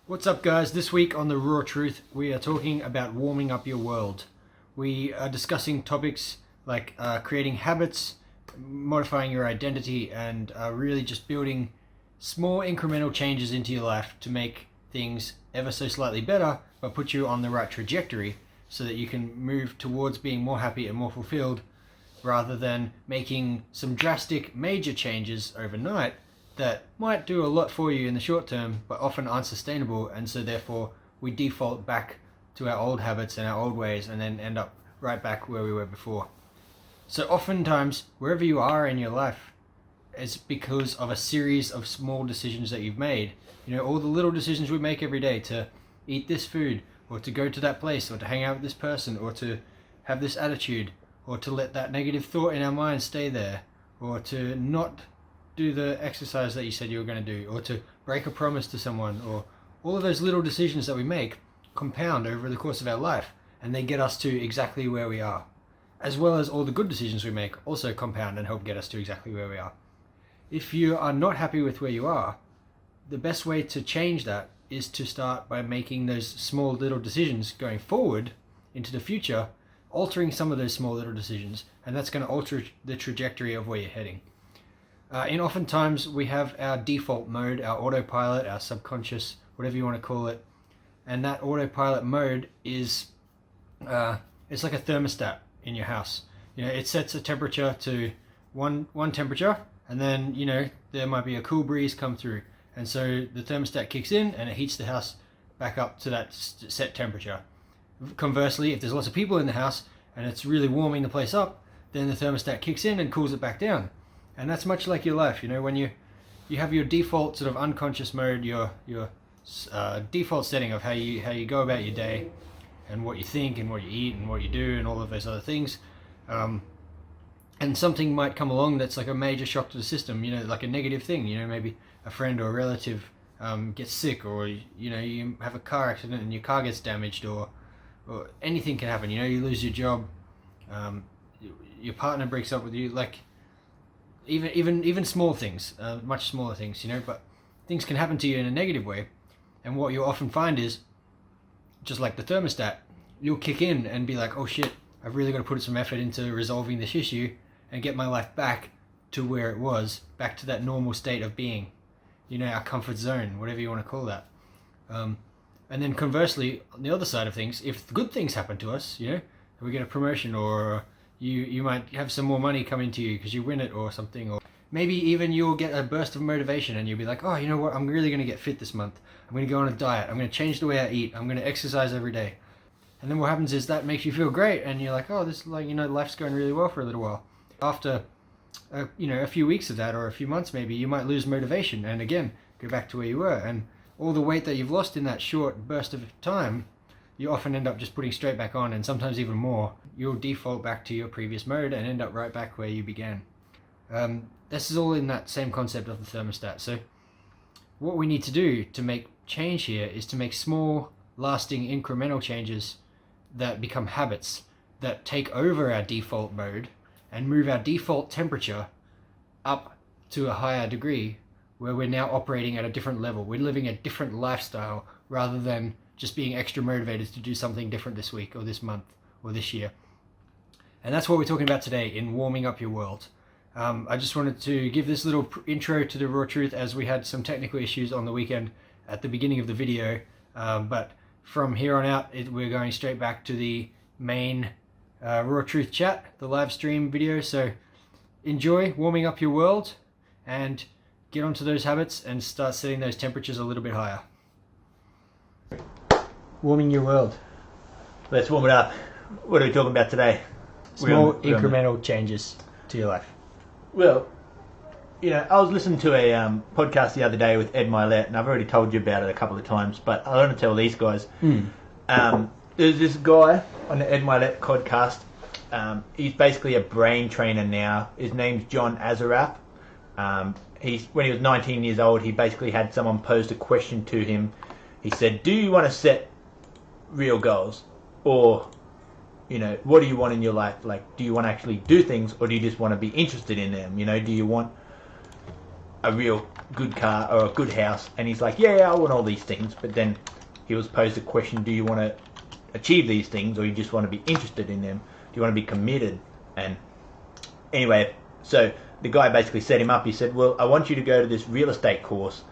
What's up, guys? This week on The Raw Truth, we are talking about warming up your world. We are discussing topics like creating habits, modifying your identity, and really just building small incremental changes into your life to make things ever so slightly better, but put you on the right trajectory so that you can move towards being more happy and more fulfilled, rather than making some drastic major changes overnight that might do a lot for you in the short term, but often aren't sustainable, and so therefore we default back to our old habits and our old ways and then end up right back where we were before. So oftentimes, wherever you are in your life, it's because of a series of small decisions that you've made. You know, all the little decisions we make every day to eat this food, or to go to that place, or to hang out with this person, or to have this attitude, or to let that negative thought in our mind stay there, or to not do the exercise that you said you were going to do, or to break a promise to someone, or all of those little decisions that we make compound over the course of our life, and they get us to exactly where we are. As well as all the good decisions we make also compound and help get us to exactly where we are. If you are not happy with where you are, the best way to change that is to start by making those small little decisions going forward into the future, altering some of those small little decisions, and that's going to alter the trajectory of where you're heading. And oftentimes we have our default mode, our autopilot, our subconscious, whatever you want to call it, and that autopilot mode is it's like a thermostat in your house. You know, it sets a temperature to one temperature, and then there might be a cool breeze come through, and so the thermostat kicks in and it heats the house back up to that set temperature. Conversely, if there's lots of people in the house and it's really warming the place up, then the thermostat kicks in and cools it back down. And that's much like your life. You know, when you have your default sort of unconscious mode, your default setting of how you go about your day, and what you think and what you eat and what you do and all of those other things, and something might come along that's like a major shock to the system. You know, like a negative thing. You know, maybe a friend or a relative gets sick, or you have a car accident and your car gets damaged, or anything can happen. You know, you lose your job, your partner breaks up with you, like. Even small things, much smaller things, but things can happen to you in a negative way. And what you'll often find is, just like the thermostat, you'll kick in and be like, oh shit, I've really got to put some effort into resolving this issue and get my life back to where it was, back to that normal state of being, our comfort zone, whatever you want to call that. And then conversely, on the other side of things, if good things happen to us, we get a promotion, or you might have some more money come into you because you win it or something, or maybe even you'll get a burst of motivation and you'll be like, oh, you know what, I'm really going to get fit this month. I'm going to go on a diet. I'm going to change the way I eat. I'm going to exercise every day. And then what happens is that makes you feel great, and you're like, oh, this life's going really well for a little while. After a few weeks of that, or a few months maybe, you might lose motivation and again go back to where you were, and all the weight that you've lost in that short burst of time, you often end up just putting straight back on, and sometimes even more. You'll default back to your previous mode and end up right back where you began. This is all in that same concept of the thermostat. So what we need to do to make change here is to make small, lasting, incremental changes that become habits, that take over our default mode and move our default temperature up to a higher degree, where we're now operating at a different level. We're living a different lifestyle, rather than just being extra motivated to do something different this week or this month or this year. And that's what we're talking about today in Warming Up Your World. I just wanted to give this little intro to the raw truth, as we had some technical issues on the weekend at the beginning of the video. But from here on out, we're going straight back to the main raw truth chat, the live stream video. So enjoy warming up your world and get onto those habits and start setting those temperatures a little bit higher. Warming your world. Let's warm it up. What are we talking about today? Small incremental changes to your life. Well, I was listening to a podcast the other day with Ed Milet, and I've already told you about it a couple of times, but I want to tell these guys. There's this guy on the Ed Milet podcast. He's basically a brain trainer now. His name's John Azarap. When he was 19 years old, he basically had someone pose a question to him. He said, do you want to set real goals? Or, what do you want in your life? Like, do you want to actually do things, or do you just want to be interested in them? Do you want a real good car or a good house, and he's like, yeah, I want all these things, but then he was posed a question, do you want to achieve these things, or you just want to be interested in them? Do you want to be committed? And anyway, so the guy basically set him up. He said, well, I want you to go to this real estate course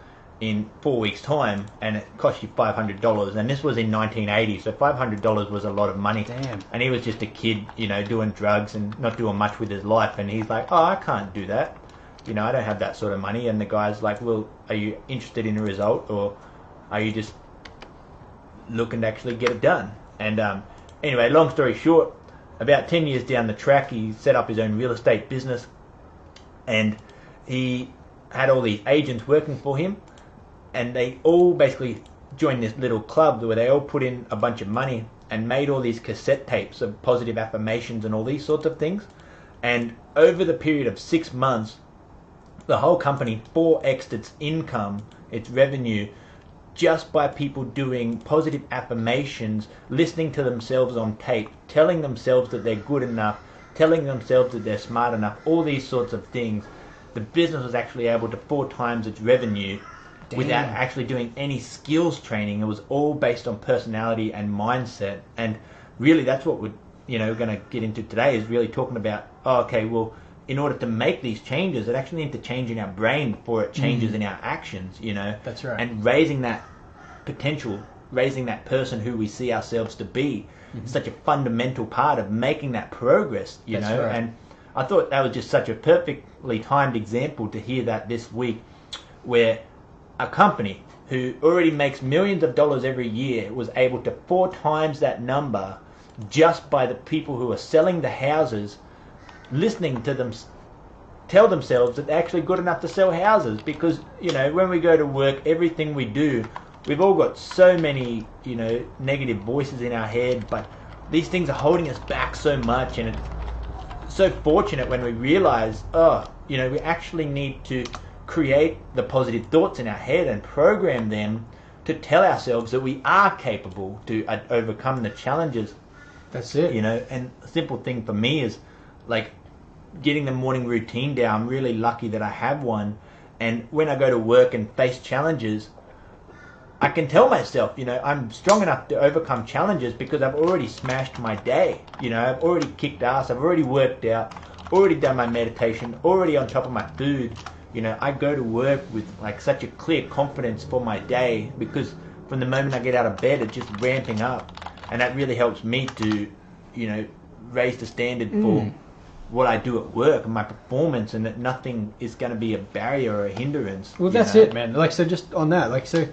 in 4 weeks' time, and it costs you $500. And this was in 1980, so $500 was a lot of money. Damn. And he was just a kid, you know, doing drugs and not doing much with his life. And he's like, oh, I can't do that. You know, I don't have that sort of money. And the guy's like, well, are you interested in the result, or are you just looking to actually get it done? And anyway, long story short, about 10 years down the track, he set up his own real estate business, and he had all these agents working for him, and they all basically joined this little club where they all put in a bunch of money and made all these cassette tapes of positive affirmations and all these sorts of things. And over the period of 6 months, the whole company 4x'd its income, its revenue, just by people doing positive affirmations, listening to themselves on tape, telling themselves that they're good enough, telling themselves that they're smart enough, all these sorts of things. The business was actually able to 4 times its revenue. Damn. Without actually doing any skills training. It was all based on personality and mindset. And really that's what we're going to get into today, is really talking about, in order to make these changes, it actually needs to change in our brain before it changes in our actions, That's right. And raising that potential, raising that person who we see ourselves to be, is such a fundamental part of making that progress, you know. Right. And I thought that was just such a perfectly timed example to hear that this week, where a company who already makes millions of dollars every year was able to 4 times that number just by the people who are selling the houses listening to them tell themselves that they're actually good enough to sell houses. Because, when we go to work, everything we do, we've all got so many, negative voices in our head, but these things are holding us back so much. And it's so fortunate when we realize, we actually need to create the positive thoughts in our head and program them to tell ourselves that we are capable to overcome the challenges. That's it. And a simple thing for me is like getting the morning routine down. I'm really lucky that I have one. And when I go to work and face challenges, I can tell myself, I'm strong enough to overcome challenges because I've already smashed my day. I've already kicked ass. I've already worked out, already done my meditation, already on top of my food. I go to work with like such a clear confidence for my day, because from the moment I get out of bed, it's just ramping up. And that really helps me to, raise the standard for what I do at work and my performance, and that nothing is going to be a barrier or a hindrance. Well, that's it, man. So just on that, so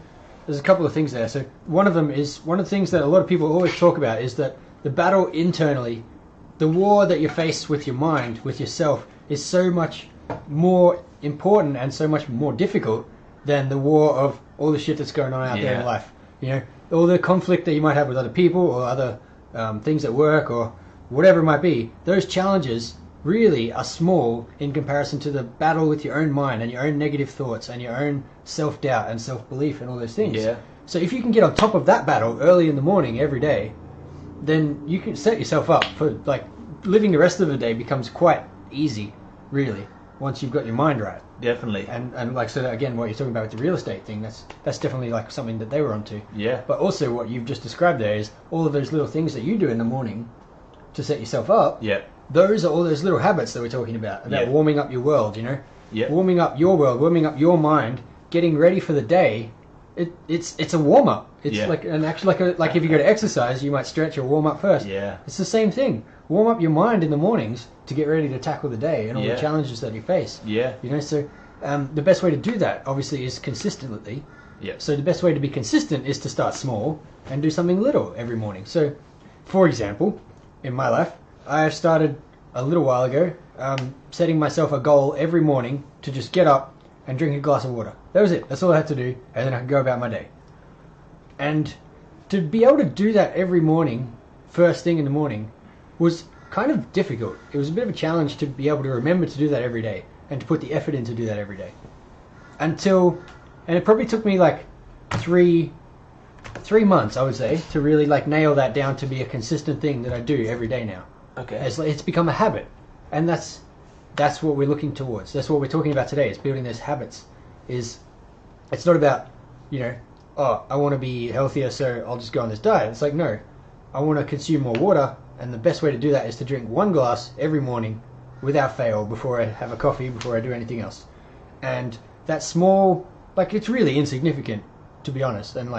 there's a couple of things there. So one of the things that a lot of people always talk about is that the battle internally, the war that you face with your mind, with yourself, is so much more important and so much more difficult than the war of all the shit that's going on out there in life. All the conflict that you might have with other people or other things at work or whatever it might be. Those challenges really are small in comparison to the battle with your own mind and your own negative thoughts and your own self-doubt and self-belief and all those things. Yeah. So if you can get on top of that battle early in the morning every day, then you can set yourself up for, like, living the rest of the day becomes quite easy, really, once you've got your mind right. Definitely. And like, so again, what you're talking about with the real estate thing, that's definitely like something that they were onto. Yeah. But also what you've just described there is all of those little things that you do in the morning to set yourself up. Yeah. Those are all those little habits that we're talking about warming up your world, Yeah. Warming up your world, warming up your mind, getting ready for the day. It's a warm up. It's like like if you go to exercise, you might stretch or warm up first. Yeah. It's the same thing. Warm up your mind in the mornings to get ready to tackle the day and all the challenges that you face. Yeah. So the best way to do that obviously is consistently. Yeah. So the best way to be consistent is to start small and do something little every morning. So, for example, in my life, I started a little while ago setting myself a goal every morning to just get up and drink a glass of water. That was it. That's all I had to do, and then I could go about my day. And to be able to do that every morning, first thing in the morning, was kind of difficult. It was a bit of a challenge to be able to remember to do that every day and to put the effort in to do that every day. And it probably took me like three months, I would say, to really like nail that down to be a consistent thing that I do every day now. Okay. It's become a habit, and that's that's what we're looking towards. That's what we're talking about today. Is building those habits. It's not about, I want to be healthier, so I'll just go on this diet. It's like, no, I want to consume more water, and the best way to do that is to drink 1 glass every morning without fail before I have a coffee, before I do anything else. And that small, it's really insignificant, to be honest. And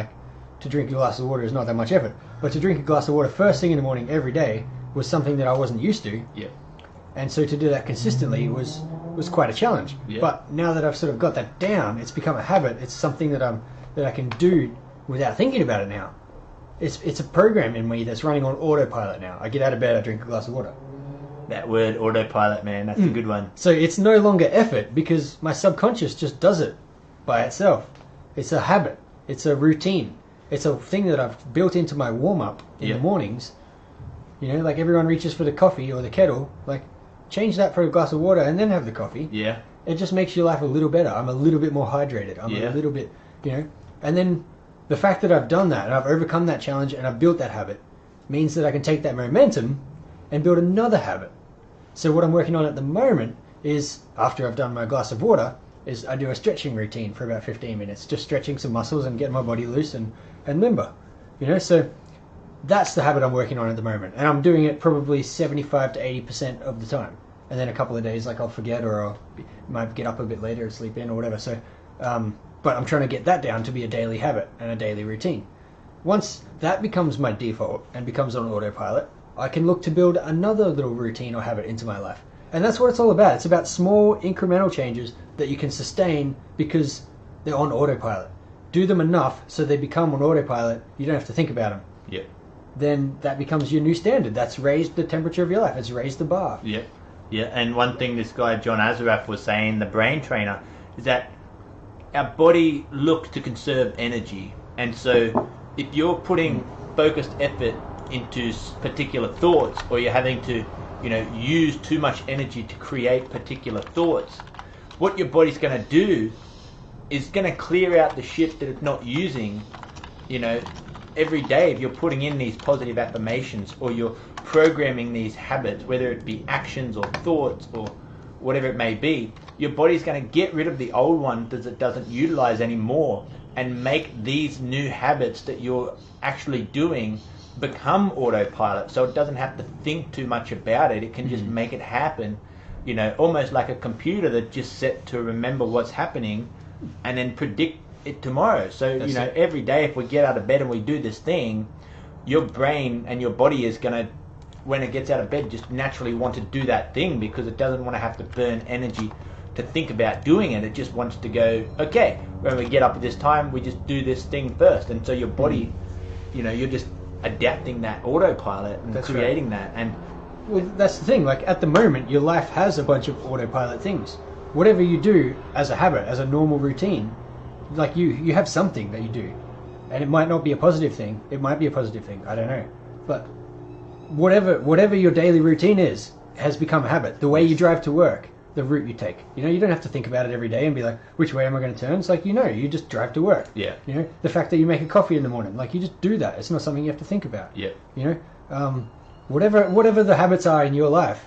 to drink a glass of water is not that much effort. But to drink a glass of water first thing in the morning every day was something that I wasn't used to. Yeah. And so to do that consistently was quite a challenge. Yeah. But now that I've sort of got that down, it's become a habit. It's something that I can do without thinking about it now. It's a program in me that's running on autopilot now. I get out of bed, I drink a glass of water. That word autopilot, man, that's a good one. So it's no longer effort because my subconscious just does it by itself. It's a habit. It's a routine. It's a thing that I've built into my warm-up in the mornings. Everyone reaches for the coffee or the kettle. Change that for a glass of water and then have the coffee. Yeah. It just makes your life a little better. I'm a little bit more hydrated. I'm a little bit, And then the fact that I've done that and I've overcome that challenge and I've built that habit means that I can take that momentum and build another habit. So what I'm working on at the moment is, after I've done my glass of water, is I do a stretching routine for about 15 minutes, just stretching some muscles and getting my body loose and limber. So that's the habit I'm working on at the moment. And I'm doing it probably 75 to 80% of the time. And then a couple of days, I'll forget or might get up a bit later and sleep in or whatever. So, but I'm trying to get that down to be a daily habit and a daily routine. Once that becomes my default and becomes on autopilot, I can look to build another little routine or habit into my life. And that's what it's all about. It's about small incremental changes that you can sustain because they're on autopilot. Do them enough so they become on autopilot. You don't have to think about them. Yeah. Then that becomes your new standard. That's raised the temperature of your life. It's raised the bar. Yeah. Yeah. And one thing this guy, John Azaraf, was saying, the brain trainer, is that our body looks to conserve energy. And so if you're putting focused effort into particular thoughts, or you're having to, use too much energy to create particular thoughts, what your body's going to do is going to clear out the shit that it's not using, every day. If you're putting in these positive affirmations or you're programming these habits, whether it be actions or thoughts or whatever it may be, your body's going to get rid of the old one that it doesn't utilize anymore and make these new habits that you're actually doing become autopilot, so it doesn't have to think too much about it. It can just make it happen, almost like a computer that just set to remember what's happening and then predict it tomorrow. So every day if we get out of bed and we do this thing, your brain and your body is going to, when it gets out of bed, just naturally want to do that thing because it doesn't want to have to burn energy to think about doing it. It just wants to go, okay, when we get up at this time, we just do this thing first. And so your body, you're just adapting that autopilot and creating that. And that's the thing. At the moment, your life has a bunch of autopilot things. Whatever you do as a habit, as a normal routine, you have something that you do, and it might not be a positive thing. It might be a positive thing. I don't know, but whatever your daily routine is has become a habit. The way you drive to work, the route you take. You don't have to think about it every day and be like, which way am I going to turn? It's you just drive to work. Yeah. The fact that you make a coffee in the morning, you just do that. It's not something you have to think about. Yeah. Whatever the habits are in your life,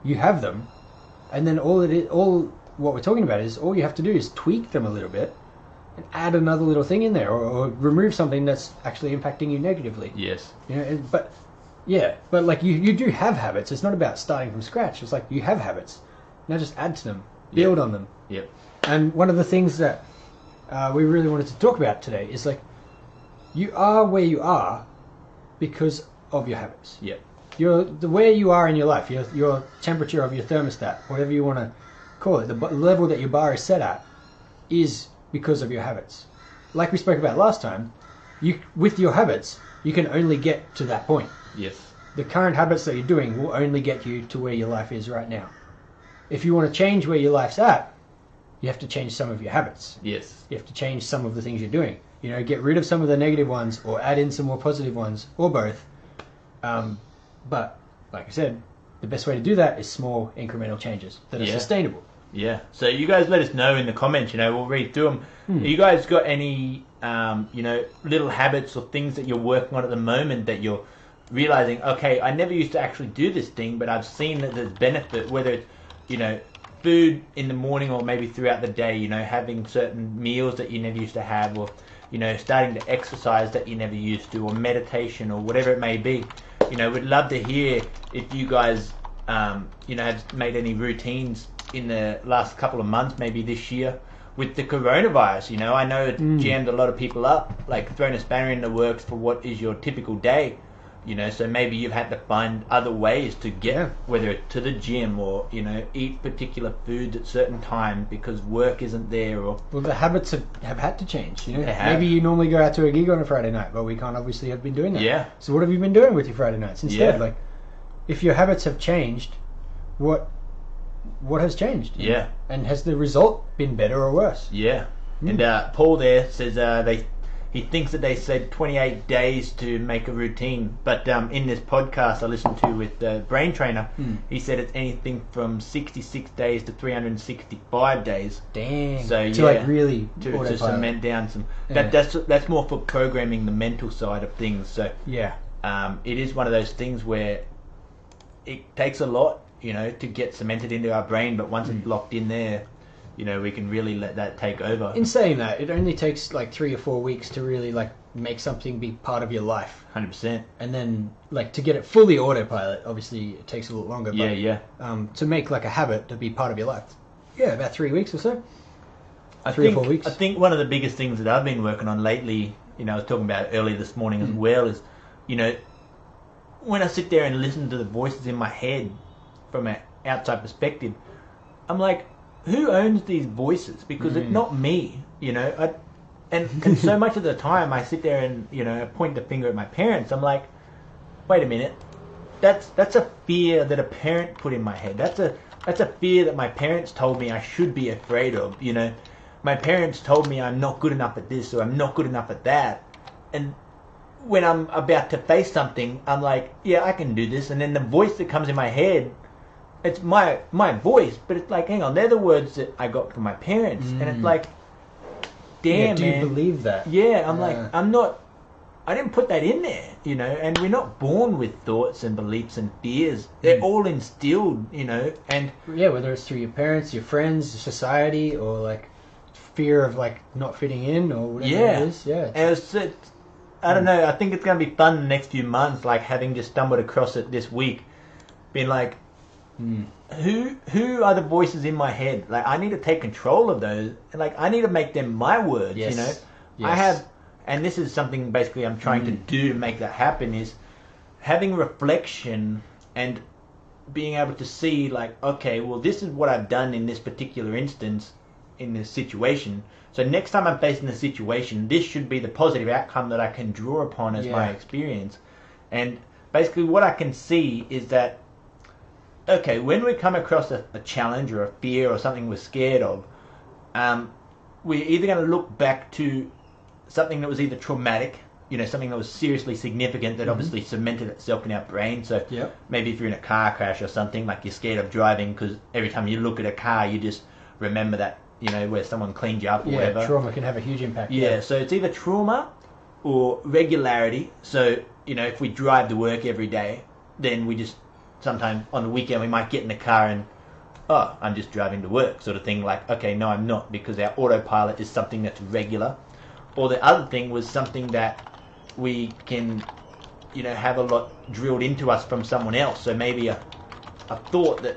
you have them, and then all what we're talking about is all you have to do is tweak them a little bit and add another little thing in there or remove something that's actually impacting you negatively. Yes. But you do have habits. It's not about starting from scratch. It's you have habits. Now just add to them, build on them. Yep. And one of the things that we really wanted to talk about today is you are where you are because of your habits. Yep. The where you are in your life, your temperature of your thermostat, whatever you want to call it, the level that your bar is set at, is because of your habits. Like we spoke about last time, with your habits, you can only get to that point. Yes. The current habits that you're doing will only get you to where your life is right now. If you want to change where your life's at, you have to change some of your habits. Yes. You have to change some of the things you're doing. Get rid of some of the negative ones or add in some more positive ones, or both. But, like I said, the best way to do that is small incremental changes that are sustainable. Yeah. So you guys let us know in the comments, we'll read through them. You guys got any, little habits or things that you're working on at the moment that you're realizing, okay, I never used to actually do this thing, but I've seen that there's benefit, whether it's food in the morning or maybe throughout the day, having certain meals that you never used to have, or, starting to exercise that you never used to, or meditation, or whatever it may be. We'd love to hear if you guys, have made any routines in the last couple of months, maybe this year, with the coronavirus. I know it jammed a lot of people up, like thrown a spanner in the works for what is your typical day. So maybe you've had to find other ways to get, whether it's to the gym or, eat particular foods at certain times because work isn't there. Or well, the habits have had to change. Maybe you normally go out to a gig on a Friday night, but we can't obviously have been doing that. Yeah. So what have you been doing with your Friday nights instead? Yeah. Like, if your habits have changed, what has changed? Yeah. And has the result been better or worse? Yeah. And Paul there says he thinks that they said 28 days to make a routine, but in this podcast I listened to with the Brain Trainer, he said it's anything from 66 days to 365 days. Dang. So to like really to cement down some. That's more for programming the mental side of things. So it is one of those things where it takes a lot, to get cemented into our brain, but once it's locked in there, we can really let that take over. In saying that, it only takes like 3 or 4 weeks to really like make something be part of your life. 100%. And then like to get it fully autopilot, obviously it takes a little longer. But, to make like a habit to be part of your life, about 3 weeks or so. I 3 or 4 weeks. I think one of the biggest things that I've been working on lately, I was talking about it earlier this morning as well, is, when I sit there and listen to the voices in my head from an outside perspective, I'm like, who owns these voices? Because it's not me, and so much of the time I sit there and, point the finger at my parents. I'm like, wait a minute, that's a fear that a parent put in my head. That's a fear that my parents told me I should be afraid of. My parents told me I'm not good enough at this or I'm not good enough at that. And when I'm about to face something, I'm like, yeah, I can do this. And then the voice that comes in my head, it's my voice, but it's like, hang on, they're the words that I got from my parents. And it's like, damn, do man. you believe that? Yeah, I'm like, I didn't put that in there, and we're not born with thoughts and beliefs and fears. They're all instilled, and... Yeah, whether it's through your parents, your friends, society, or like fear of like not fitting in or whatever it is. Yeah. And I don't know, I think it's going to be fun the next few months, like having just stumbled across it this week, being like, who are the voices in my head? Like, I need to take control of those, and like I need to make them my words. Yes. I have, and this is something basically I'm trying to do to make that happen, is having reflection and being able to see like, okay, well, this is what I've done in this particular instance in this situation. So next time I'm facing a situation, this should be the positive outcome that I can draw upon as my experience. And basically what I can see is that, okay, when we come across a challenge or a fear or something we're scared of, we're either going to look back to something that was either traumatic, something that was seriously significant that obviously cemented itself in our brain. So maybe if you're in a car crash or something, like you're scared of driving because every time you look at a car, you just remember that, where someone cleaned you up or whatever. Trauma can have a huge impact. Yeah, so it's either trauma or regularity. So, if we drive to work every day, then we just... Sometimes on the weekend we might get in the car and, I'm just driving to work sort of thing. Like, okay, no, I'm not, because our autopilot is something that's regular. Or the other thing was something that we can, have a lot drilled into us from someone else. So maybe a thought that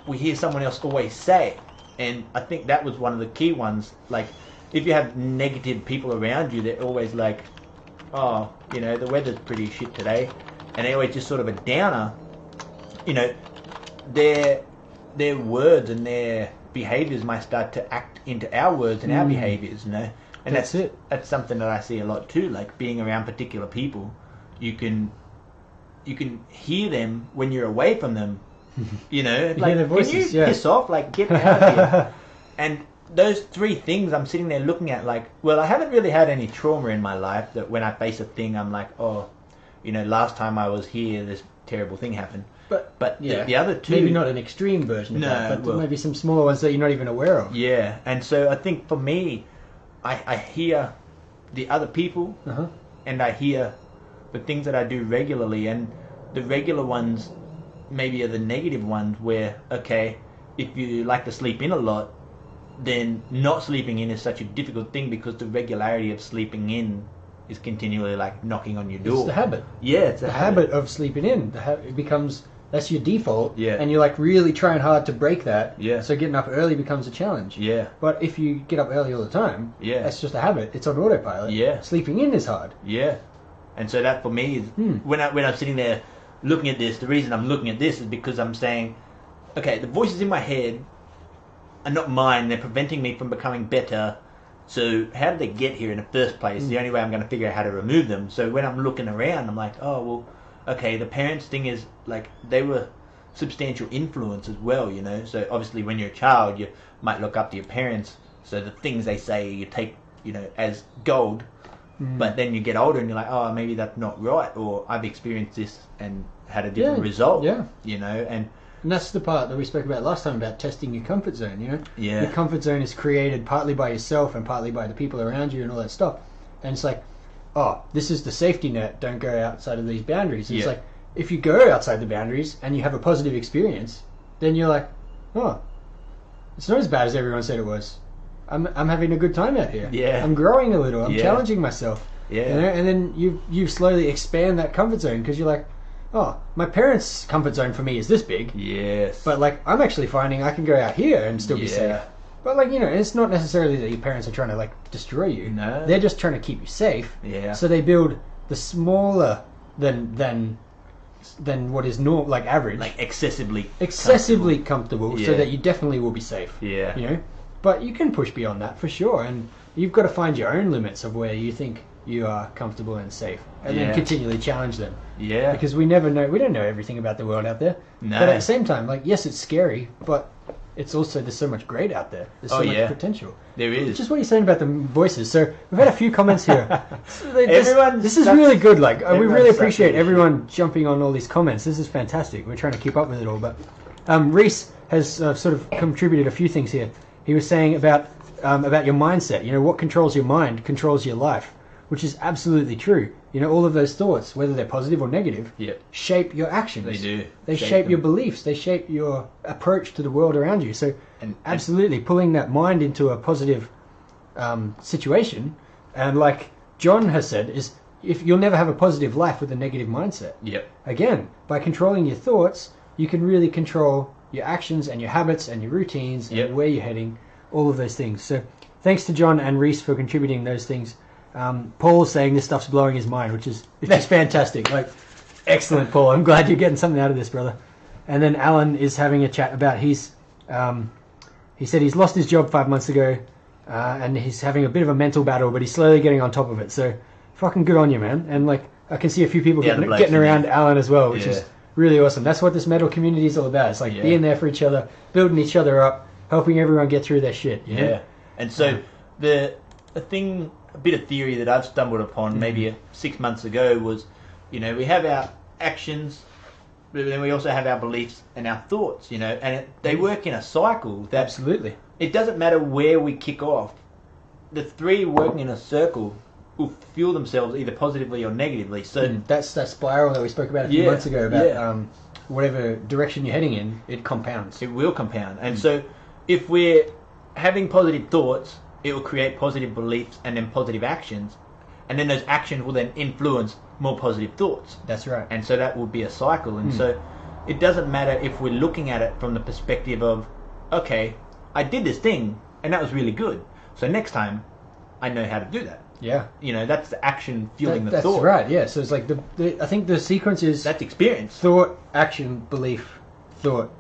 we hear someone else always say. And I think that was one of the key ones. Like, if you have negative people around you, they're always like, the weather's pretty shit today. And they're always just sort of a downer. Their words and their behaviours might start to act into our words and our behaviours, And that's it. That's something that I see a lot too. Like being around particular people, you can hear them when you're away from them. Like, hear their voices, can you piss off? Like, get out of here. And those three things I'm sitting there looking at, like, well, I haven't really had any trauma in my life that when I face a thing, I'm like, last time I was here, this terrible thing happened. But the other two... Maybe not an extreme version of that, but maybe some smaller ones that you're not even aware of. Yeah, and so I think for me, I hear the other people, and I hear the things that I do regularly, and the regular ones maybe are the negative ones where, okay, if you like to sleep in a lot, then not sleeping in is such a difficult thing because the regularity of sleeping in is continually like knocking on your door. It's the habit. Yeah, it's the habit of sleeping in. It becomes, that's your default. Yeah. And you're like really trying hard to break that. Yeah. So getting up early becomes a challenge. Yeah. But if you get up early all the time, yeah, that's just a habit. It's on autopilot. Yeah. Sleeping in is hard. Yeah. And so that for me is when I'm sitting there looking at this, the reason I'm looking at this is because I'm saying, okay, the voices in my head are not mine. They're preventing me from becoming better. So how did they get here in the first place? The only way I'm going to figure out how to remove them. So when I'm looking around, I'm like, oh, well, okay, the parents thing is like they were substantial influence as well, you know. So obviously when you're a child, you might look up to your parents. So the things they say you take, you know, as gold. But then you get older and you're like, oh, maybe that's not right. Or I've experienced this and had a different result. Yeah. You know, and that's the part that we spoke about last time about testing your comfort zone, you know? Yeah. Your comfort zone is created partly by yourself and partly by the people around you and all that stuff. And it's like, oh, this is the safety net, don't go outside of these boundaries. And it's like, if you go outside the boundaries and you have a positive experience, then you're like, oh, it's not as bad as everyone said it was. I'm having a good time out here. Yeah. I'm growing a little. I'm challenging myself. Yeah. You know? And then you slowly expand that comfort zone because you're like, oh, my parents' comfort zone for me is this big. Yes. But like, I'm actually finding I can go out here and still be safe. But like, you know, it's not necessarily that your parents are trying to like destroy you. No. They're just trying to keep you safe. Yeah. So they build the smaller than what is normal, like average, like excessively comfortable so that you definitely will be safe. Yeah. You know, but you can push beyond that for sure, and you've got to find your own limits of where you think you are comfortable and safe, and then continually challenge them. Yeah. Because we never know, we don't know everything about the world out there. No. But at the same time, like, yes, it's scary, but it's also, there's so much great out there. There's so much potential. There is. Just what you're saying about the voices. So we've had a few comments here. This is sucks. really good. Like, we Everyone really sucks appreciate at this everyone jumping on all these comments. This is fantastic. We're trying to keep up with it all. But Reese has sort of contributed a few things here. He was saying about your mindset. You know, what controls your mind controls your life, which is absolutely true. You know, all of those thoughts, whether they're positive or negative, shape your actions. They do. They shape your beliefs. They shape your approach to the world around you. So, absolutely, pulling that mind into a positive situation, and like John has said, is if you'll never have a positive life with a negative mindset. Yep. Again, by controlling your thoughts, you can really control your actions and your habits and your routines and where you're heading, all of those things. So, thanks to John and Reese for contributing those things. Paul's saying this stuff's blowing his mind, which is fantastic. Like, excellent, Paul. I'm glad you're getting something out of this, brother. And then Alan is having a chat about he said he's lost his job 5 months ago, and he's having a bit of a mental battle, but he's slowly getting on top of it. So, fucking good on you, man. And like, I can see a few people getting around Alan as well, which is really awesome. That's what this metal community is all about. It's like being there for each other, building each other up, helping everyone get through their shit. You know? And so a bit of theory that I've stumbled upon maybe 6 months ago was, you know, we have our actions, but then we also have our beliefs and our thoughts, you know, and they work in a cycle. Absolutely. It doesn't matter where we kick off. The three working in a circle will fuel themselves either positively or negatively. So that's that spiral that we spoke about a few months ago about whatever direction you're heading in, it compounds. It will compound. And so if we're having positive thoughts, it will create positive beliefs and then positive actions, and then those actions will then influence more positive thoughts. That's right. And so that will be a cycle. And so it doesn't matter if we're looking at it from the perspective of, okay, I did this thing and that was really good, so next time I know how to do that. Yeah. You know, that's the action fueling the thought. That's right, yeah. So it's like, I think the sequence is... That's experience. Thought, action, belief, thought.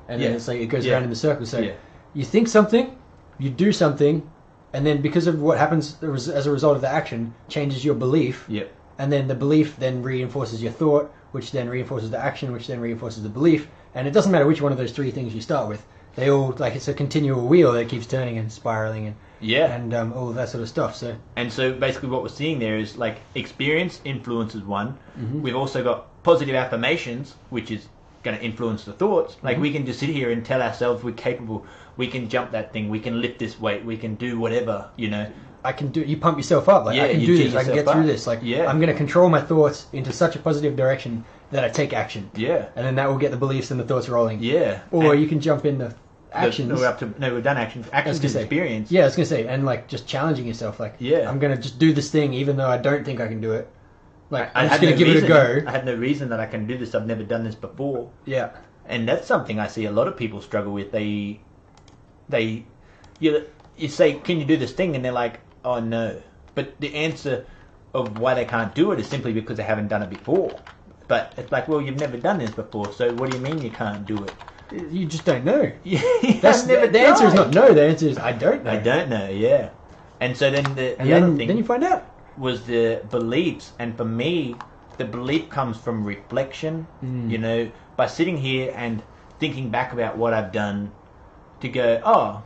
And then it's like, it goes around in the circle. So you think something, you do something, and then because of what happens as a result of the action, changes your belief. Yep. And then the belief then reinforces your thought, which then reinforces the action, which then reinforces the belief. And it doesn't matter which one of those three things you start with. They all, like, it's a continual wheel that keeps turning and spiraling and all of that sort of stuff. And so basically what we're seeing there is, like, experience influences one. We've also got positive affirmations, which is going to influence the thoughts. Like, we can just sit here and tell ourselves we're capable. We can jump that thing. We can lift this weight. We can do whatever, you know. I can do. You pump yourself up. Like, I can do this. I can get through this. Like, I'm going to control my thoughts into such a positive direction, that I take action. Yeah. And then that will get the beliefs and the thoughts rolling. Yeah. Or and you can jump in the actions. We've done actions. Actions is experience. Yeah, I was going to say, and like just challenging yourself. Like, I'm going to just do this thing even though I don't think I can do it. Like, I'm just going to give it a go. I had no reason that I can do this. I've never done this before. Yeah. And that's something I see a lot of people struggle with. You say, can you do this thing? And they're like, oh no. But the answer of why they can't do it is simply because they haven't done it before. But it's like, well, you've never done this before, so what do you mean you can't do it? You just don't know. The answer is not no, the answer is I don't know. I don't know, yeah. And so then the other thing... Then you find out. Was the beliefs, and for me, the belief comes from reflection, you know, by sitting here and thinking back about what I've done to go, oh,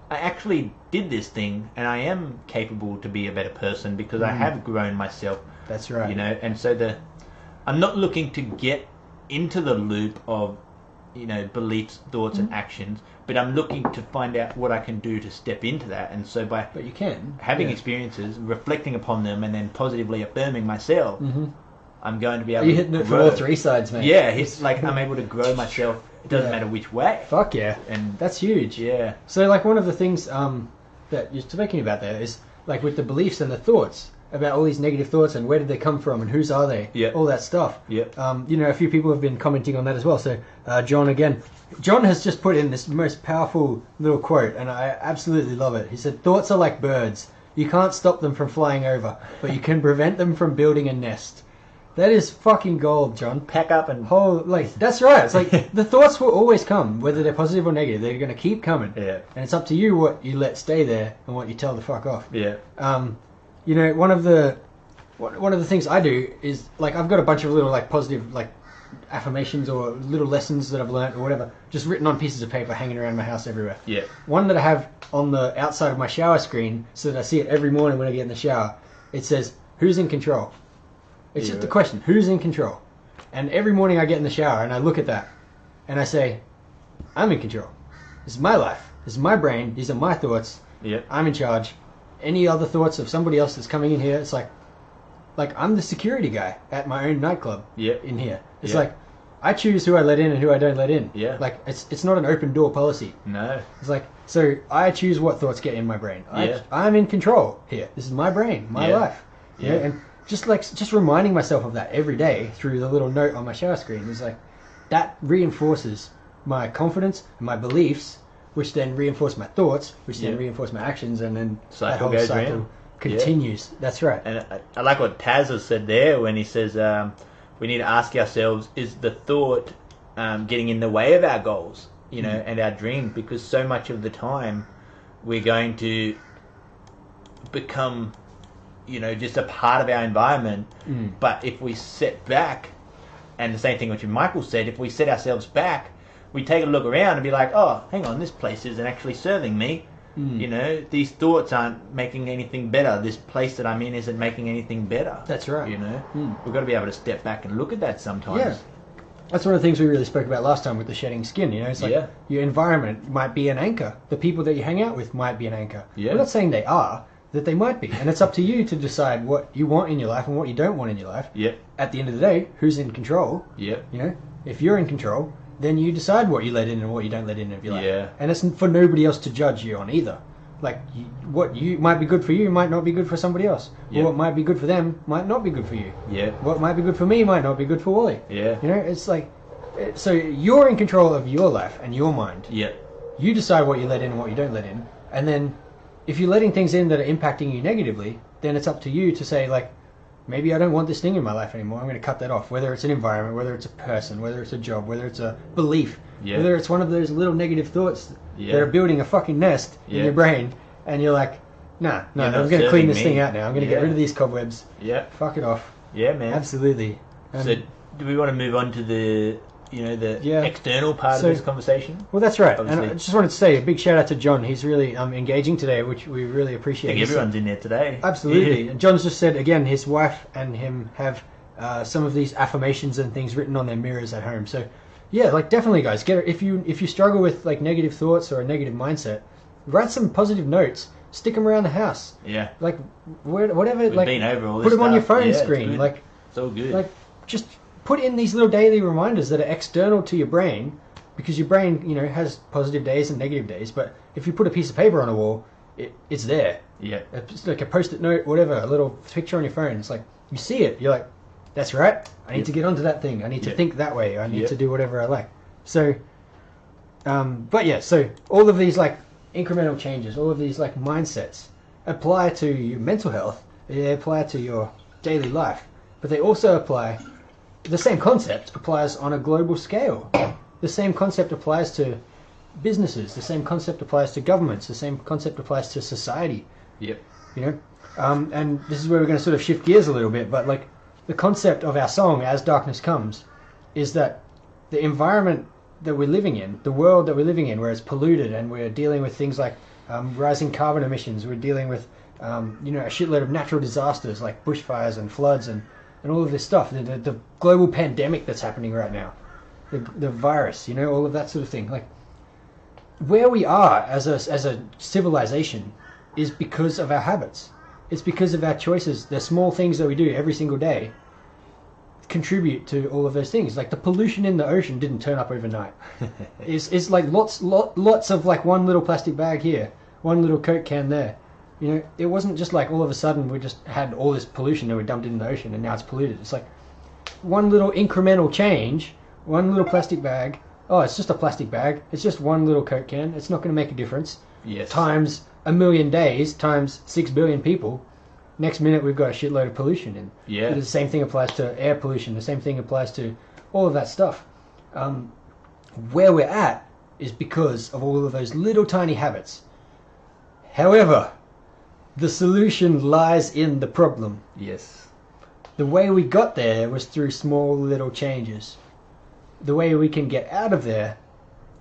I actually did this thing and I am capable to be a better person because I have grown myself. That's right. You know, and so I'm not looking to get into the loop of, you know, beliefs, thoughts and actions, but I'm looking to find out what I can do to step into that. And so by you can having experiences, reflecting upon them and then positively affirming myself, I'm going to be able to... You're hitting it from all three sides, mate. Yeah, it's like I'm able to grow myself. It doesn't matter which way. Fuck yeah. And that's huge. Yeah. So like one of the things that you're speaking about there is like with the beliefs and the thoughts about all these negative thoughts and where did they come from and whose are they? Yeah. All that stuff. Yeah. You know, a few people have been commenting on that as well. So John has just put in this most powerful little quote and I absolutely love it. He said, "Thoughts are like birds. You can't stop them from flying over, but you can prevent them from building a nest." That is fucking gold, John. Pack up and... that's right. It's like the thoughts will always come, whether they're positive or negative. They're going to keep coming. Yeah. And it's up to you what you let stay there and what you tell the fuck off. Yeah. You know, one of the things I do is, like, I've got a bunch of little, like, positive, like, affirmations or little lessons that I've learnt or whatever, just written on pieces of paper hanging around my house everywhere. Yeah. One that I have on the outside of my shower screen so that I see it every morning when I get in the shower. It says, "Who's in control?" It's just a question. Who's in control? And every morning I get in the shower and I look at that and I say, I'm in control. This is my life. This is my brain. These are my thoughts. Yeah. I'm in charge. Any other thoughts of somebody else that's coming in here, it's like I'm the security guy at my own nightclub in here. It's like I choose who I let in and who I don't let in. Yeah. Like it's not an open door policy. No. It's like, so I choose what thoughts get in my brain. I'm in control here. This is my brain, my life. Yeah. And just reminding myself of that every day through the little note on my shower screen is like, that reinforces my confidence and my beliefs, which then reinforce my thoughts, which then reinforce my actions, and then that whole cycle continues. That's right. And I like what Taz has said there when he says we need to ask ourselves, is the thought getting in the way of our goals, you know, and our dreams? Because so much of the time we're going to become, you know, just a part of our environment. But if we set back, and the same thing which Michael said, if we set ourselves back, we take a look around and be like, oh, hang on, this place isn't actually serving me. You know, these thoughts aren't making anything better. This place that I'm in isn't making anything better. That's right. You know, we've got to be able to step back and look at that sometimes. Yeah. That's one of the things we really spoke about last time with the shedding skin. You know, it's like your environment might be an anchor. The people that you hang out with might be an anchor. Yeah. We're not saying they are, that they might be. And it's up to you to decide what you want in your life and what you don't want in your life. Yeah. At the end of the day, who's in control? Yeah. You know, if you're in control, then you decide what you let in and what you don't let in of your life. Yeah. And it's for nobody else to judge you on either. Like, what you might be good for you might not be good for somebody else. Or what might be good for them might not be good for you. Yeah. What might be good for me might not be good for Wally. Yeah. You know, it's like, so you're in control of your life and your mind. Yeah. You decide what you let in and what you don't let in. And then if you're letting things in that are impacting you negatively, then it's up to you to say, like, maybe I don't want this thing in my life anymore. I'm going to cut that off. Whether it's an environment, whether it's a person, whether it's a job, whether it's a belief, whether it's one of those little negative thoughts that are building a fucking nest in your brain, and you're like, nah, I'm going to clean this thing out now. I'm going to get rid of these cobwebs. Yeah. Fuck it off. Yeah, man. Absolutely. So, do we want to move on to the, you know, the external part of this conversation? Well, that's right. Obviously. And I just wanted to say a big shout out to John. He's really engaging today, which we really appreciate. I think everyone's in there today. Absolutely. And John's just said, again, his wife and him have some of these affirmations and things written on their mirrors at home. So, yeah, like, definitely, guys, if you struggle with, like, negative thoughts or a negative mindset, write some positive notes. Stick them around the house. Yeah. Like, whatever. We've like, been over all this put them on your stuff. phone screen. It's like, it's all good. Like, just put in these little daily reminders that are external to your brain, because your brain, you know, has positive days and negative days. But if you put a piece of paper on a wall, it's there. Yeah. It's like a post-it note, whatever, a little picture on your phone. It's like, you see it, you're like, that's right, I need to get onto that thing. I need to think that way. I need to do whatever I like. So, but yeah, so all of these like incremental changes, all of these like mindsets apply to your mental health. They apply to your daily life, but they also apply, the same concept applies on a global scale. The same concept applies to businesses. The same concept applies to governments. The same concept applies to society. Yep. You know, and this is where we're going to sort of shift gears a little bit, but like the concept of our song, As Darkness Comes, is that the environment that we're living in, the world that we're living in, where it's polluted and we're dealing with things like rising carbon emissions, we're dealing with you know, a shitload of natural disasters like bushfires and floods and all of this stuff, the global pandemic that's happening right now, the virus, you know, all of that sort of thing. Like, where we are as a civilization is because of our habits. It's because of our choices. The small things that we do every single day contribute to all of those things. Like the pollution in the ocean didn't turn up overnight. It's like lots of like one little plastic bag here, one little Coke can there. You know, it wasn't just like all of a sudden we just had all this pollution that we dumped in the ocean and now it's polluted. It's like one little incremental change, one little plastic bag. Oh, it's just a plastic bag. It's just one little Coke can. It's not going to make a difference. Yes. Times a million days, times 6 billion people. Next minute we've got a shitload of pollution in. Yeah. The same thing applies to air pollution. The same thing applies to all of that stuff. Where we're at is because of all of those little tiny habits. However, the solution lies in the problem. Yes. The way we got there was through small little changes. The way we can get out of there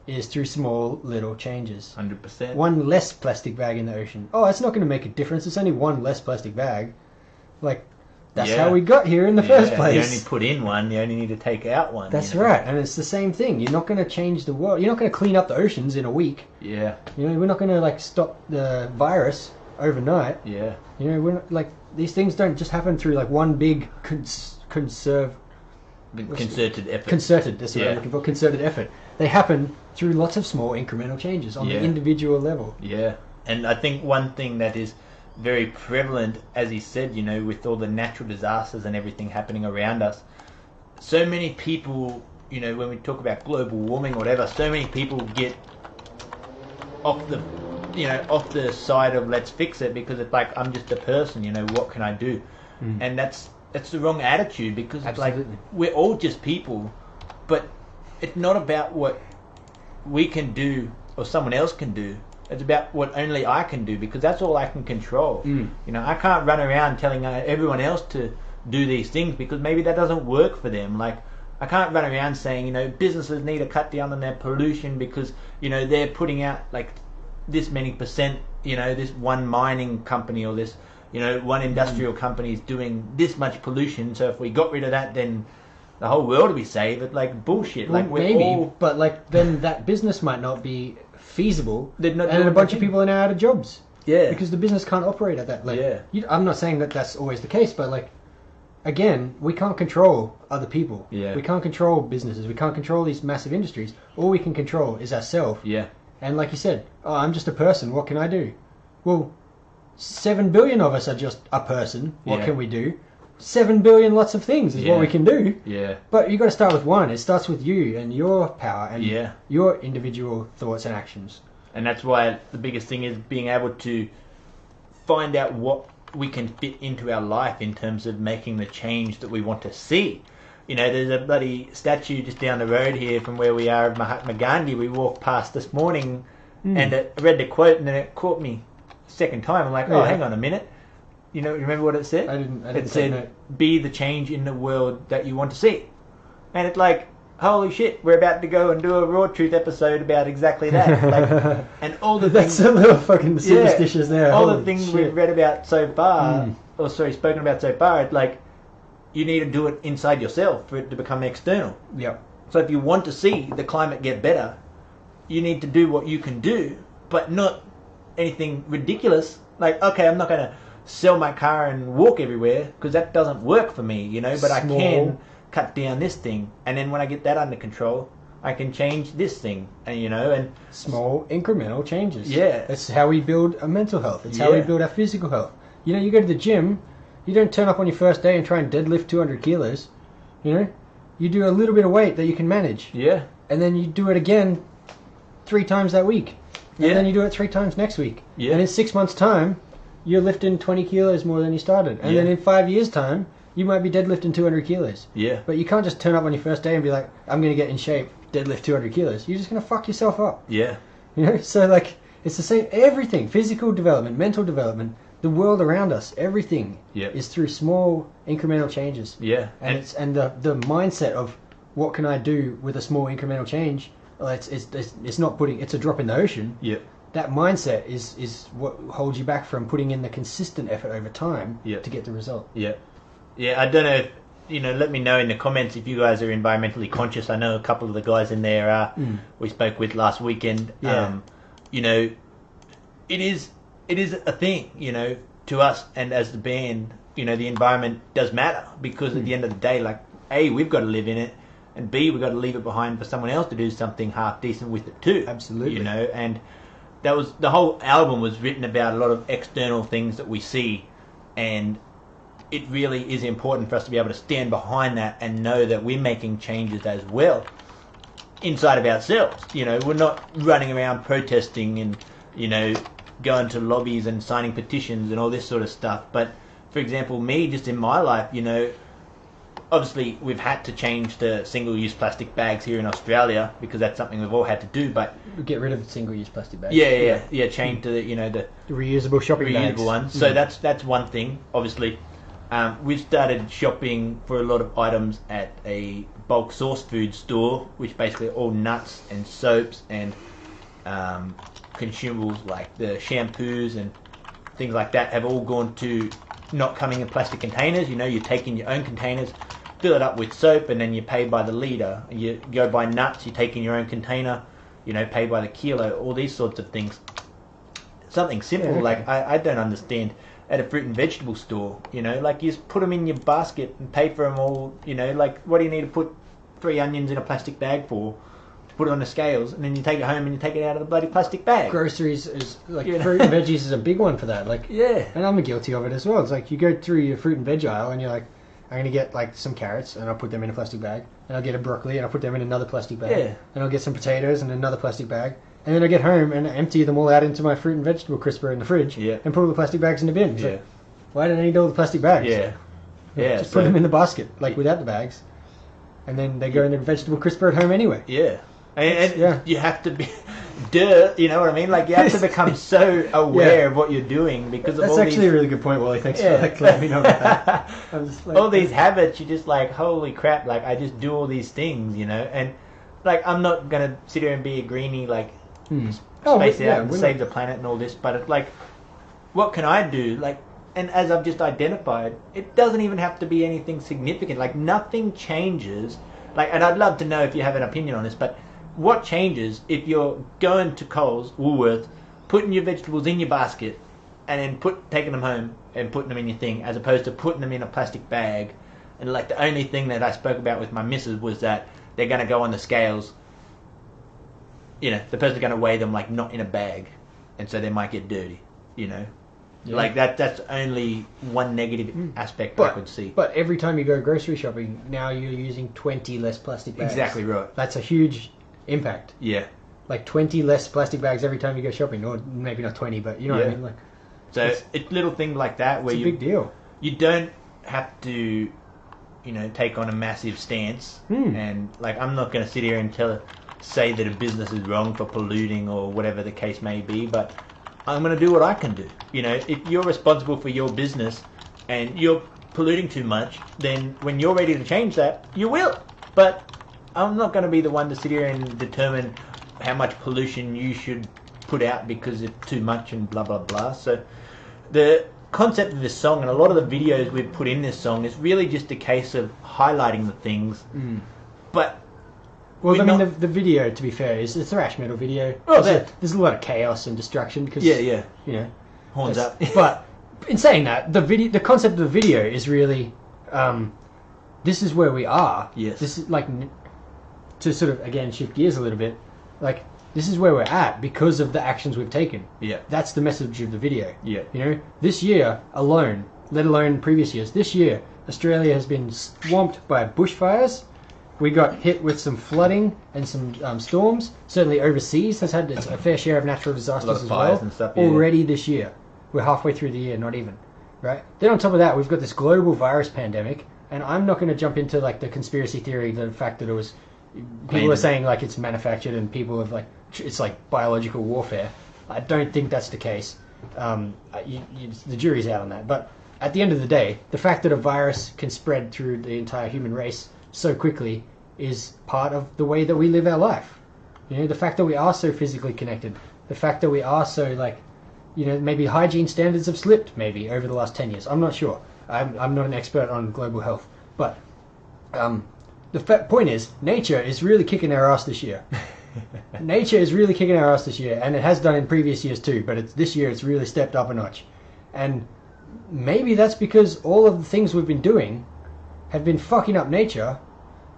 is through small little changes. 100%. One less plastic bag in the ocean. Oh, it's not going to make a difference. It's only one less plastic bag. Like, that's how we got here in the first place. You only put in one, you only need to take out one. That's right, and it's the same thing. You're not going to change the world. You're not going to clean up the oceans in a week. Yeah. You know, we're not going to like stop the virus overnight. Yeah. You know, we're not, like, these things don't just happen through like one big concerted effort. Concerted, that's what I'm looking for. Concerted effort. They happen through lots of small incremental changes on the individual level. Yeah. And I think one thing that is very prevalent, as he said, you know, with all the natural disasters and everything happening around us, so many people, you know, when we talk about global warming or whatever, so many people get off the side of let's fix it, because it's like, I'm just a person, you know, what can I do? And that's the wrong attitude, because it's like, we're all just people, but it's not about what we can do or someone else can do. It's about what only I can do, because that's all I can control. You know, I can't run around telling everyone else to do these things, because maybe that doesn't work for them. Like, I can't run around saying, you know, businesses need to cut down on their pollution because, you know, they're putting out like this many percent, you know, this one mining company or this, you know, one industrial company is doing this much pollution, so if we got rid of that, then the whole world would be saved. It's like bullshit. Like, we're maybe, all... but like then that business might not be feasible, They're not and doing a bunch the of thing. people are now out of jobs. Yeah. Because the business can't operate at that level. Yeah. I'm not saying that that's always the case, but like, again, we can't control other people. Yeah. We can't control businesses. We can't control these massive industries. All we can control is ourselves. Yeah. And like you said, oh, I'm just a person. What can I do? Well, 7 billion of us are just a person. What can we do? 7 billion lots of things is what we can do. Yeah. But you've got to start with one. It starts with you and your power and your individual thoughts and actions. And that's why the biggest thing is being able to find out what we can fit into our life in terms of making the change that we want to see. You know, there's a bloody statue just down the road here from where we are of Mahatma Gandhi. We walked past this morning and I read the quote, and then it caught me a second time. I'm like, oh, hang on a minute. You know, remember what it said? I didn't It said, be the change in the world that you want to see. And it's like, holy shit, we're about to go and do a Raw Truth episode about exactly that. Like, and all the That's things... a little fucking superstitious there. All the Holy things shit. we've read about so far, spoken about so far, it's like, you need to do it inside yourself for it to become external. Yep. So if you want to see the climate get better, you need to do what you can do, but not anything ridiculous. Like, okay, I'm not going to sell my car and walk everywhere, because that doesn't work for me, you know, but Small, I can cut down this thing, and then when I get that under control, I can change this thing, and and small incremental changes. Yeah. That's how we build our mental health. It's how we build our physical health. You go to the gym, you don't turn up on your first day and try and deadlift 200 kilos. You do a little bit of weight that you can manage. Yeah. And then you do it again 3 times that week. And then you do it 3 times next week. Yeah. And in 6 months' time, you're lifting 20 kilos more than you started. And then in 5 years' time, you might be deadlifting 200 kilos. Yeah. But you can't just turn up on your first day and be like, I'm going to get in shape, deadlift 200 kilos. You're just going to fuck yourself up. Yeah. So like, it's the same, everything, physical development, mental development, the world around us, everything is through small incremental changes. Yeah. And the mindset of what can I do with a small incremental change, it's not putting, it's a drop in the ocean. Yeah. That mindset is what holds you back from putting in the consistent effort over time to get the result. Yeah. Yeah, I don't know if, let me know in the comments if you guys are environmentally conscious. I know a couple of the guys in there we spoke with last weekend. Yeah. It is a thing, to us, and as the band, the environment does matter, because at the end of the day, like, A, we've got to live in it, and B, we've got to leave it behind for someone else to do something half decent with it too. Absolutely. And that was, the whole album was written about a lot of external things that we see, and it really is important for us to be able to stand behind that and know that we're making changes as well inside of ourselves. We're not running around protesting and, going to lobbies and signing petitions and all this sort of stuff. But, for example, me, just in my life, obviously we've had to change the single-use plastic bags here in Australia, because that's something we've all had to do. But get rid of single-use plastic bags. Yeah. Change to the reusable shopping bags. Reusable ones. So that's one thing. Obviously, we've started shopping for a lot of items at a bulk source food store, which basically all nuts and soaps and consumables like the shampoos and things like that have all gone to not coming in plastic containers. You take in your own containers, fill it up with soap, and then you pay by the litre. You go buy nuts, you take in your own container, pay by the kilo, all these sorts of things. Something simple, like I don't understand at a fruit and vegetable store, like you just put them in your basket and pay for them all, like what do you need to put 3 onions in a plastic bag for? Put it on the scales, and then you take it home and you take it out of the bloody plastic bag. Groceries is like fruit and veggies is a big one for that. Like, and I'm guilty of it as well. It's like you go through your fruit and veg aisle and you're like, I'm gonna get like some carrots and I'll put them in a plastic bag, and I'll get a broccoli and I'll put them in another plastic bag, and I'll get some potatoes in another plastic bag, and then I get home and I empty them all out into my fruit and vegetable crisper in the fridge, and put all the plastic bags in the bin. So why did I need all the plastic bags? Just put them in the basket, like without the bags, and then they go in the vegetable crisper at home anyway. And you have to be, you know what I mean? Like, you have to become so aware of what you're doing, because of that's all actually a really good point, Wally. Thanks for letting me know about that. I'm just like, all these habits, you're just like, holy crap, like, I just do all these things, and, like, I'm not going to sit here and be a greenie, like, space out and save the planet and all this, but, it's like, what can I do? Like, and as I've just identified, it doesn't even have to be anything significant. Like, nothing changes. Like, and I'd love to know if you have an opinion on this, but what changes if you're going to Coles, Woolworths, putting your vegetables in your basket, and then taking them home and putting them in your thing, as opposed to putting them in a plastic bag? And like, the only thing that I spoke about with my missus was that they're going to go on the scales. The person's going to weigh them like not in a bag, and so they might get dirty. Like that's only one negative aspect I could see. But every time you go grocery shopping, now you're using 20 less plastic bags. Exactly right. That's a huge impact. Yeah. Like 20 less plastic bags every time you go shopping, or maybe not 20, but you know what I mean. Like, so it's little things like that where it's a big deal. You don't have to, take on a massive stance. And like, I'm not going to sit here and say that a business is wrong for polluting or whatever the case may be, but I'm going to do what I can do. If you're responsible for your business and you're polluting too much, then when you're ready to change that, you will. But I'm not going to be the one to sit here and determine how much pollution you should put out because it's too much and blah, blah, blah. So the concept of this song, and a lot of the videos we've put in this song, is really just a case of highlighting the things. But well, the video, to be fair, is a thrash metal video. There's a lot of chaos and destruction because horns up. But in saying that, the concept of the video is really the this is where we are. Yes. This is like, to sort of, again, shift gears a little bit, like, this is where we're at because of the actions we've taken. Yeah. That's the message of the video. Yeah. You know, this year alone, let alone previous years, this year, Australia has been swamped by bushfires. We got hit with some flooding and some storms. Certainly overseas has had a fair share of natural disasters as well. And stuff, yeah. Already this year. We're halfway through the year, not even. Right? Then on top of that, we've got this global virus pandemic. And I'm not going to jump into like the conspiracy theory, the fact that it was... People are saying like it's manufactured and people have like... It's like biological warfare. I don't think that's the case. The jury's out on that. But at the end of the day, the fact that a virus can spread through the entire human race so quickly is part of the way that we live our life. You know, the fact that we are so physically connected, the fact that we are so like, you know, maybe hygiene standards have slipped maybe over the last 10 years. I'm not sure. I'm not an expert on global health, but the point is, nature is really kicking our ass this year. Nature is really kicking our ass this year, and it has done in previous years too, but this year it's really stepped up a notch. And maybe that's because all of the things we've been doing have been fucking up nature,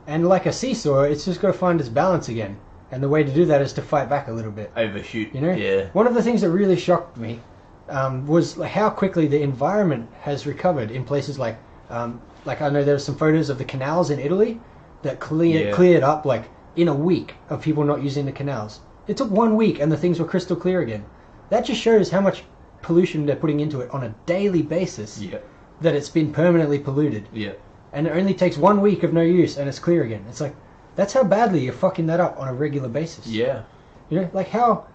and like a seesaw, it's just got to find its balance again. And the way to do that is to fight back a little bit. Overshoot, you know? Yeah. One of the things that really shocked me was how quickly the environment has recovered in places like I know there were some photos of the canals in Italy that cleared up like in a week of people not using the canals. It took 1 week and the things were crystal clear again. That just shows how much pollution they're putting into it on a daily basis. Yeah. That it's been permanently polluted. Yeah. And it only takes 1 week of no use and it's clear again. It's like, that's how badly you're fucking that up on a regular basis. Yeah. You know, like how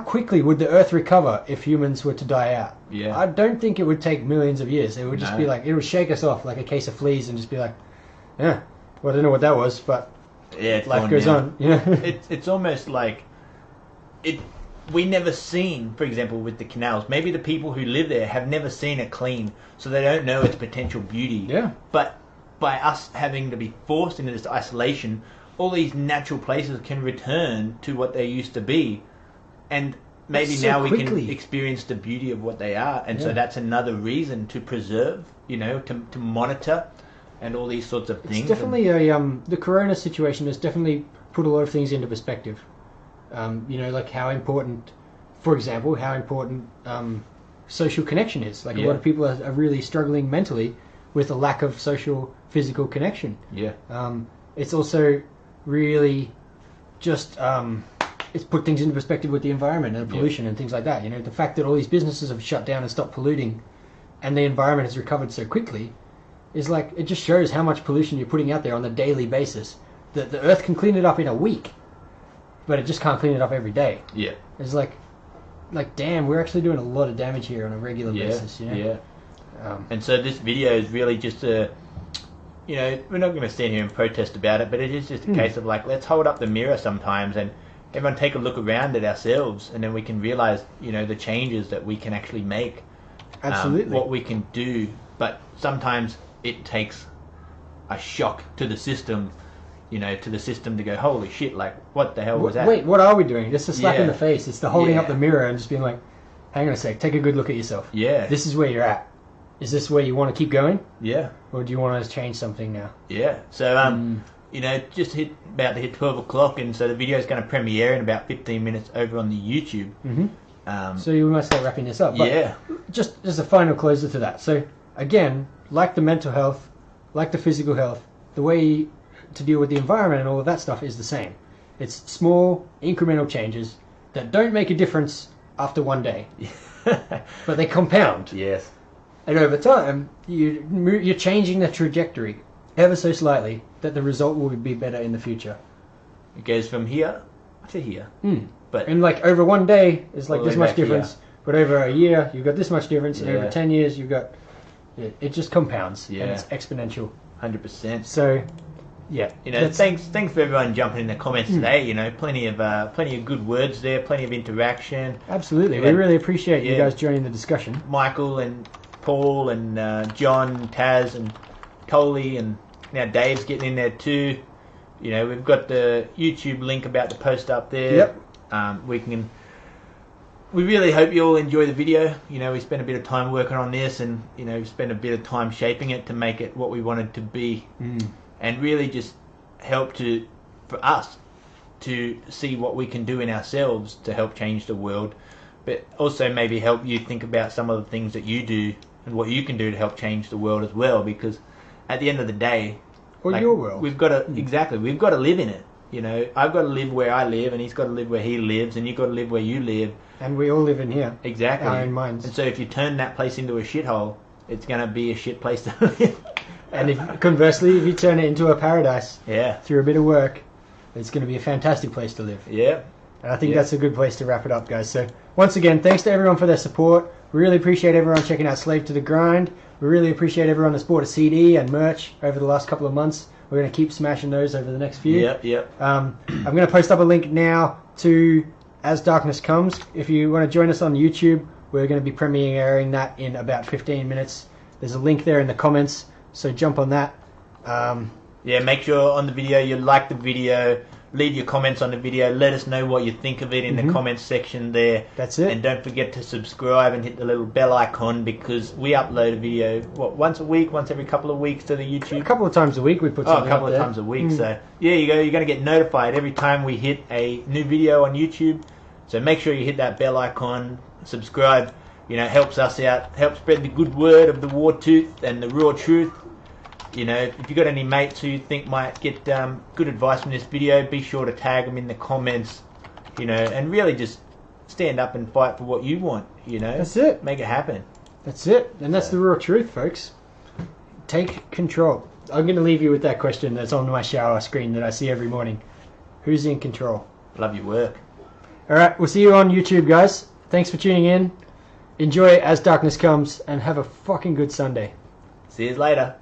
quickly would the Earth recover if humans were to die out? Yeah. I don't think it would take millions of years. It would just be like, it would shake us off like a case of fleas and just be like, yeah, well, I don't know what that was, but yeah, life goes on. You know? It's almost like we never seen, for example, with the canals, maybe the people who live there have never seen it clean, so they don't know its potential beauty. Yeah. But by us having to be forced into this isolation, all these natural places can return to what they used to be. And maybe so now we quickly. can experience the beauty of what they are. And so that's another reason to preserve, you know, to monitor and all these sorts of things. It's definitely the corona situation has definitely put a lot of things into perspective. You know, like how important, for example, social connection is. Like a lot of people are really struggling mentally with a lack of social, physical connection. Yeah. It's also really just it's put things into perspective with the environment and pollution and things like that. You know, the fact that all these businesses have shut down and stopped polluting, and the environment has recovered so quickly, is like, it just shows how much pollution you're putting out there on a daily basis. That the Earth can clean it up in a week, but it just can't clean it up every day. Yeah. It's like damn, we're actually doing a lot of damage here on a regular basis. You know? Yeah. And so this video is really just a, you know, we're not going to stand here and protest about it, but it is just a case of like, let's hold up the mirror sometimes and everyone take a look around at ourselves, and then we can realize, you know, the changes that we can actually make. Absolutely. What we can do, but sometimes it takes a shock to the system, you know, to go, holy shit, like, what the hell was that? Wait, what are we doing? Just a slap in Yeah. the face. It's the holding up Yeah. the mirror and just being like, hang on a sec, take a good look at yourself. Yeah. This is where you're at. Is this where you want to keep going? Yeah. Or do you want to change something now? Yeah. So, you know, just about to hit 12 o'clock, and so the video is going to premiere in about 15 minutes over on the YouTube. Mm-hmm. So you must start wrapping this up. But yeah. Just as a final closer to that. So, again, like the mental health, like the physical health, the way to deal with the environment and all of that stuff is the same. It's small, incremental changes that don't make a difference after one day. But they compound. Yes. And over time, you're changing the trajectory ever so slightly that the result will be better in the future. It goes from here to here. But And like over one day, it's like All the this way much back here. difference. But over a year, you've got this much difference. And Yeah. over 10 years, you've got... It just compounds. Yeah. And it's exponential. 100%. So, yeah. You know, thanks for everyone jumping in the comments today. You know, plenty of good words there, plenty of interaction. Absolutely. Yeah. We really appreciate you Yeah. guys joining the discussion. Michael and Paul and John, Taz and Coley, and now Dave's getting in there too. You know, we've got the YouTube link about to post up there. Yep. We can we really hope you all enjoy the video. You know, we spent a bit of time working on this, and you know, we spent a bit of time shaping it to make it what we wanted to be, and really just help for us to see what we can do in ourselves to help change the world, but also maybe help you think about some of the things that you do and what you can do to help change the world as well. Because at the end of the day, or your world, we've got to we've got to live in it. You know, I've got to live where I live, and he's got to live where he lives, and you've got to live where you live. And we all live in here. Exactly. Our own minds. And so if you turn that place into a shithole, it's going to be a shit place to live. And conversely, if you turn it into a paradise, through a bit of work, it's going to be a fantastic place to live. Yeah. And I think that's a good place to wrap it up, guys. So once again, thanks to everyone for their support. We really appreciate everyone checking out Slave to the Grind. We really appreciate everyone that's bought a CD and merch over the last couple of months. We're going to keep smashing those over the next few. Yep. I'm going to post up a link now to As Darkness Comes. If you want to join us on YouTube, we're going to be premiering that in about 15 minutes. There's a link there in the comments, so jump on that. Make sure on the video you like the video, leave your comments on the video, let us know what you think of it in the comments section there. That's it. And don't forget to subscribe and hit the little bell icon, because we upload a video, once a week, once every couple of weeks to the YouTube? A couple of times a week we put something a couple up of there. times a week. So yeah, you go. You're going to get notified every time we hit a new video on YouTube. So make sure you hit that bell icon, subscribe. You know, it helps us out, helps spread the good word of the War Tooth and the raw truth. You know, if you got any mates who you think might get good advice from this video, be sure to tag them in the comments. You know, and really just stand up and fight for what you want. You know, that's it. Make it happen. That's it, and that's the raw truth, folks. Take control. I'm going to leave you with that question that's on my shower screen that I see every morning. Who's in control? Love your work. All right, we'll see you on YouTube, guys. Thanks for tuning in. Enjoy As Darkness Comes, and have a fucking good Sunday. See you later.